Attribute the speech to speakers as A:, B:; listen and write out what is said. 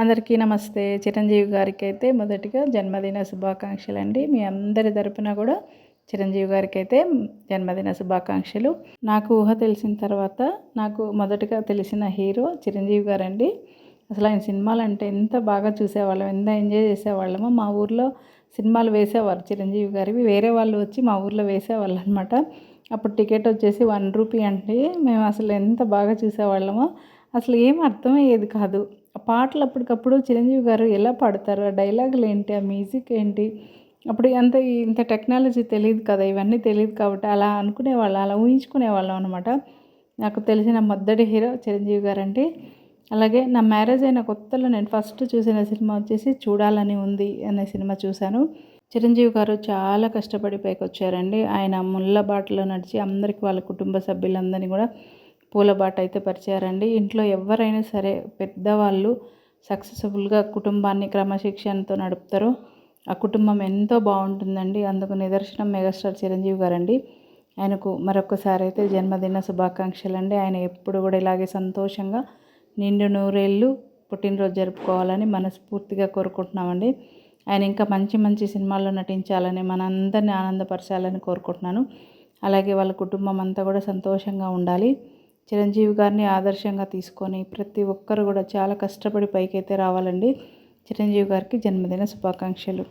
A: అందరికీ నమస్తే. చిరంజీవి గారికైతే మొదటిగా జన్మదిన శుభాకాంక్షలండి. మీ అందరి తరపున కూడా చిరంజీవి గారికైతే జన్మదిన శుభాకాంక్షలు. నాకు ఊహ తెలిసిన తర్వాత నాకు మొదటగా తెలిసిన హీరో చిరంజీవి గారండి. అసలు ఆయన సినిమాలంటే ఎంత బాగా చూసేవాళ్ళం, ఎంత ఎంజాయ్ చేసేవాళ్ళమో. మా ఊర్లో సినిమాలు వేసేవారు చిరంజీవి గారివి. వేరే వాళ్ళు వచ్చి మా ఊర్లో వేసేవాళ్ళు అనమాట. అప్పుడు టికెట్ వచ్చేసి 1 రూపీ అండి. మేము అసలు ఎంత బాగా చూసేవాళ్ళమో అసలు ఏం అర్థమయ్యేది కాదు. ఆ పాటలు అప్పటికప్పుడు చిరంజీవి గారు ఎలా పాడతారు, ఆ డైలాగులు ఏంటి, ఆ మ్యూజిక్ ఏంటి, అప్పుడు ఇంత టెక్నాలజీ తెలియదు కదా, ఇవన్నీ తెలియదు కాబట్టి అలా అనుకునేవాళ్ళం, అలా ఊహించుకునేవాళ్ళం అనమాట. నాకు తెలిసిన మొదటి హీరో చిరంజీవి గారండి. అలాగే నా మ్యారేజ్ అయిన కొత్తలో నేను ఫస్ట్ చూసిన సినిమా వచ్చేసి చూడాలని ఉంది అనే సినిమా చూశాను. చిరంజీవి గారు చాలా కష్టపడి పైకొచ్చారండి. ఆయన ముళ్ళ బాటలో నడిచి అందరికి వాళ్ళ కుటుంబ సభ్యులందరినీ కూడా పూల బాట అయితే పరిచారండి. ఇంట్లో ఎవరైనా సరే పెద్దవాళ్ళు సక్సెస్ఫుల్గా కుటుంబాన్ని క్రమశిక్షణతో నడుపుతారో ఆ కుటుంబం ఎంతో బాగుంటుందండి. అందుకు నిదర్శనం మెగాస్టార్ చిరంజీవి గారండి. ఆయనకు మరొకసారి అయితే జన్మదిన శుభాకాంక్షలండి. ఆయన ఎప్పుడు కూడా ఇలాగే సంతోషంగా నిండు నూరేళ్ళు పుట్టినరోజు జరుపుకోవాలని మనస్ఫూర్తిగా కోరుకుంటున్నామండి. ఆయన ఇంకా మంచి మంచి సినిమాల్లో నటించాలని, మనందరినీ ఆనందపరచాలని కోరుకుంటున్నాను. అలాగే వాళ్ళ కుటుంబం అంతా కూడా సంతోషంగా ఉండాలి. చిరంజీవి గారిని ఆదర్శంగా తీసుకొని ప్రతి ఒక్కరు కూడా చాలా కష్టపడి పైకైతే రావాలండి. చిరంజీవి గారికి జన్మదిన శుభాకాంక్షలు.